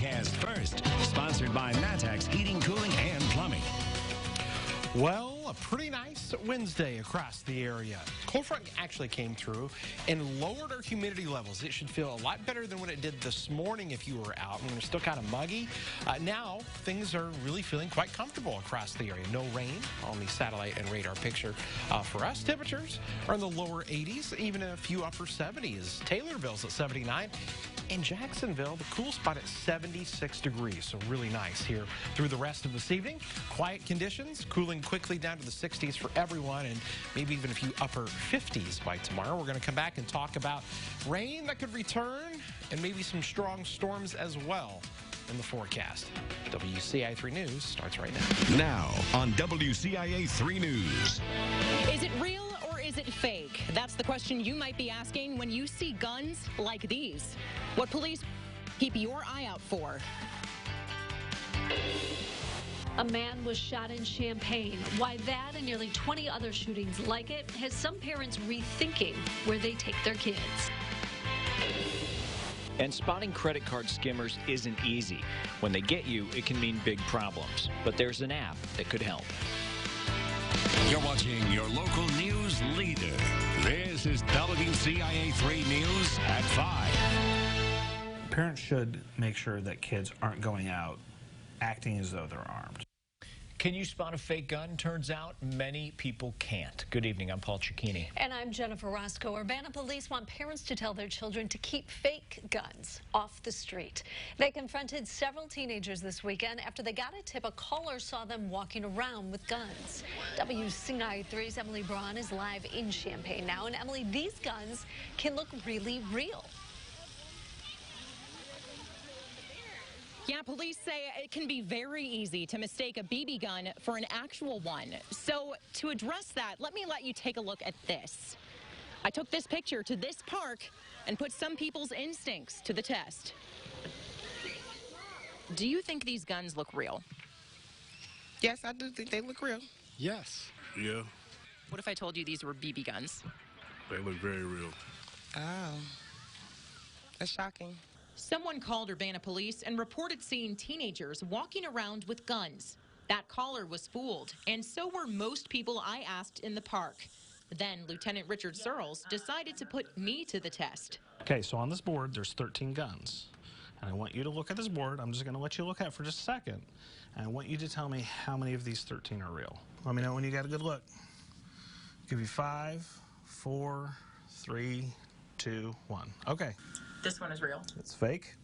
forecast first. Sponsored by Matex Heating, Cooling, and Plumbing. Well, a pretty nice Wednesday across the area. Cold front actually came through and lowered our humidity levels. It should feel a lot better than what it did this morning if you were out. And we're still kind of muggy. Now, things are really feeling quite comfortable across the area. No rain on the satellite and radar picture. For us, temperatures are in the lower 80s, even a few upper 70s. Taylorville's at 79. In Jacksonville, the cool spot at 76 degrees, so really nice here through the rest of this evening. Quiet conditions, cooling quickly down to the 60s for everyone, and maybe even a few upper 50s by tomorrow. We're going to come back and talk about rain that could return and maybe some strong storms as well in the forecast. WCIA 3 News starts right now. Now on WCIA 3 News. Is it real or is it fake? That's the question you might be asking when you see guns like these. What police keep your eye out for? A man was shot in Champaign. Why that and nearly 20 other shootings like it has some parents rethinking where they take their kids. And spotting credit card skimmers isn't easy. When they get you, it can mean big problems. But there's an app that could help. You're watching your local news leader. This is WCIA 3 News at 5. Parents should make sure that kids aren't going out acting as though they're armed. Can you spot a fake gun? Turns out many people can't. Good evening, I'm Paul Cicchini. And I'm Jennifer Roscoe. Urbana police want parents to tell their children to keep fake guns off the street. They confronted several teenagers this weekend after they got a tip a caller saw them walking around with guns. WCIA 3's Emily Braun is live in Champaign now. And Emily, these guns can look really real. Yeah, police say it can be very easy to mistake a BB gun for an actual one. So to address that, let you take a look at this. I took this picture to this park and put some people's instincts to the test. Do you think these guns look real? Yes, I do think they look real. Yes. Yeah. What if I told you these were BB guns? They look very real. Oh, that's shocking. Someone called Urbana police and reported seeing teenagers walking around with guns. That caller was fooled, and so were most people I asked in the park. Then Lieutenant Richard Searles decided to put me to the test. Okay, so on this board, there's 13 guns. And I want you to look at this board. I'm just going to let you look at it for just a second. And I want you to tell me how many of these 13 are real. Let me know when you got a good look. Give you 5, 4, 3, 2, 1. Okay. This one is real. It's fake.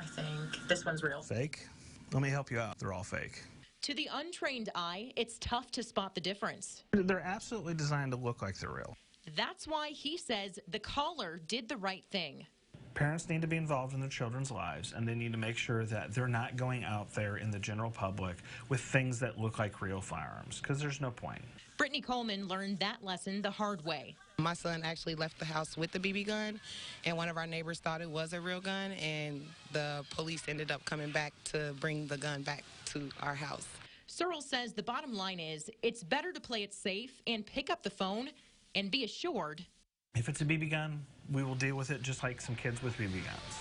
I think this one's real. Fake. Let me help you out. They're all fake. To the untrained eye, it's tough to spot the difference. They're absolutely designed to look like they're real. That's why he says the caller did the right thing. Parents need to be involved in their children's lives, and they need to make sure that they're not going out there in the general public with things that look like real firearms, because there's no point. Brittany Coleman learned that lesson the hard way. My son actually left the house with the BB gun, and one of our neighbors thought it was a real gun, and the police ended up coming back to bring the gun back to our house. Searles says the bottom line is it's better to play it safe and pick up the phone and be assured. If it's a BB gun, we will deal with it just like some kids with BB guns.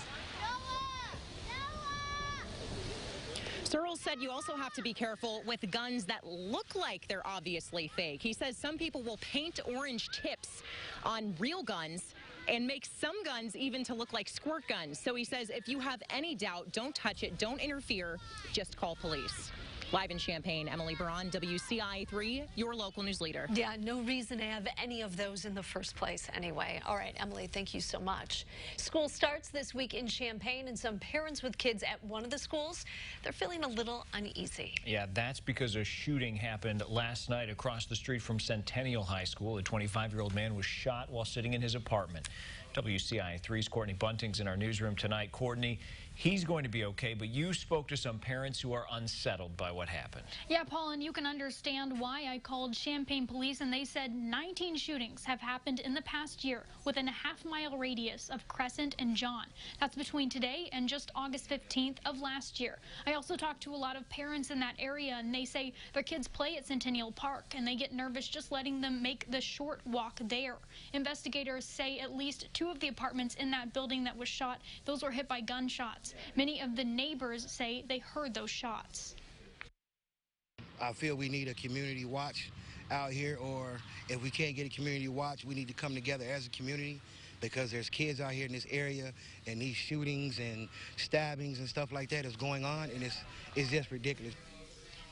Searles said you also have to be careful with guns that look like they're obviously fake. He says some people will paint orange tips on real guns and make some guns even to look like squirt guns. So he says if you have any doubt, don't touch it, don't interfere, just call police. Live in Champaign, Emily Braun, WCIA 3, your local news leader. Yeah, no reason to have any of those in the first place anyway. All right, Emily, thank you so much. School starts this week in Champaign, and some parents with kids at one of the schools, they're feeling a little uneasy. Yeah, that's because a shooting happened last night across the street from Centennial High School. A 25-year-old man was shot while sitting in his apartment. WCIA 3's Courtney Bunting's in our newsroom tonight. Courtney, he's going to be okay, but you spoke to some parents who are unsettled by what happened. Yeah, Paul, and you can understand why. I called Champaign police, and they said 19 shootings have happened in the past year within a half-mile radius of Crescent and John. That's between today and just August 15th of last year. I also talked to a lot of parents in that area, and they say their kids play at Centennial Park, and they get nervous just letting them make the short walk there. Investigators say at least 2 2 of the apartments in that building that was shot, those were hit by gunshots. Many of the neighbors say they heard those shots. I feel we need a community watch out here, or if we can't get a community watch, we need to come together as a community, because there's kids out here in this area, and these shootings and stabbings and stuff like that is going on, and it's just ridiculous.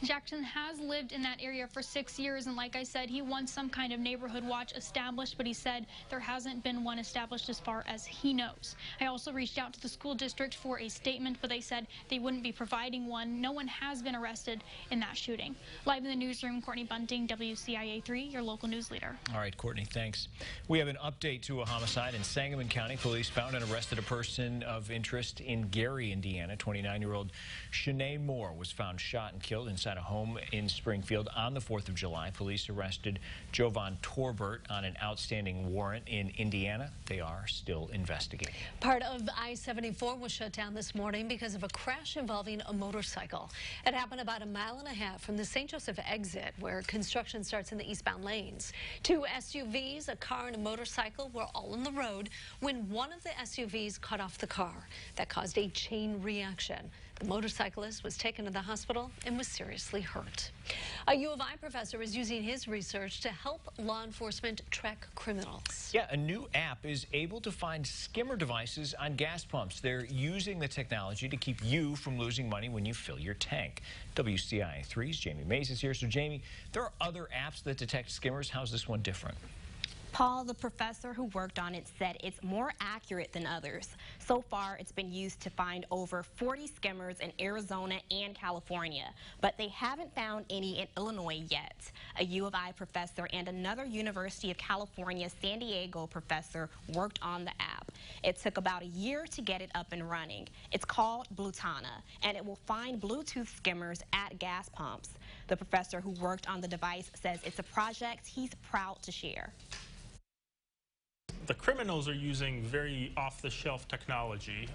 Jackson has lived in that area for 6 years, and like I said, he wants some kind of neighborhood watch established, but he said there hasn't been one established as far as he knows. I also reached out to the school district for a statement, but they said they wouldn't be providing one. No one has been arrested in that shooting. Live in the newsroom, Courtney Bunting, WCIA 3, your local news leader. All right, Courtney, thanks. We have an update to a homicide in Sangamon County. Police found and arrested a person of interest in Gary, Indiana. 29-year-old Shanae Moore was found shot and killed inside a home in Springfield on the 4th of July. Police arrested Jovan Torbert on an outstanding warrant in Indiana. They are still investigating. Part of I-74 was shut down this morning because of a crash involving a motorcycle. It happened about a mile and a half from the St. Joseph exit, where construction starts in the eastbound lanes. 2 SUVs, a car and a motorcycle, were all on the road when one of the SUVs cut off the car. That caused a chain reaction. The motorcyclist was taken to the hospital and was seriously hurt. A U of I professor is using his research to help law enforcement track criminals. Yeah, a new app is able to find skimmer devices on gas pumps. They're using the technology to keep you from losing money when you fill your tank. WCIA 3's Jamie Mays is here. So, Jamie, there are other apps that detect skimmers. How's this one different? Paul, the professor who worked on it, said it's more accurate than others. So far, it's been used to find over 40 skimmers in Arizona and California, but they haven't found any in Illinois yet. A U of I professor and another University of California San Diego professor worked on the app. It took about a year to get it up and running. It's called Blutana, and it will find Bluetooth skimmers at gas pumps. The professor who worked on the device says it's a project he's proud to share. The criminals are using very off-the-shelf technology,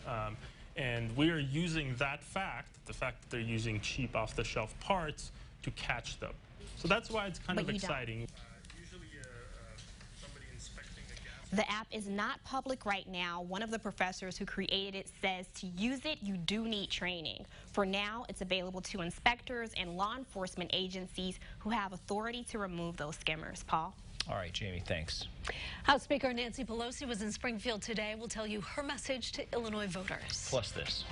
and we are using that fact, the fact that they're using cheap off-the-shelf parts, to catch them. So that's why it's kind of exciting. Usually somebody inspecting a gas. The app is not public right now. One of the professors who created it says to use it, you do need training. For now, it's available to inspectors and law enforcement agencies who have authority to remove those skimmers. Paul? All right, Jamie, thanks. House Speaker Nancy Pelosi was in Springfield today. We'll tell you her message to Illinois voters. Plus this.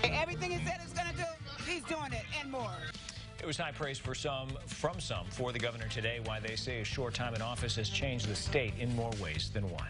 Everything he said he's going to do, he's doing it and more. It was high praise from some for the governor today, why they say a short time in office has changed the state in more ways than one.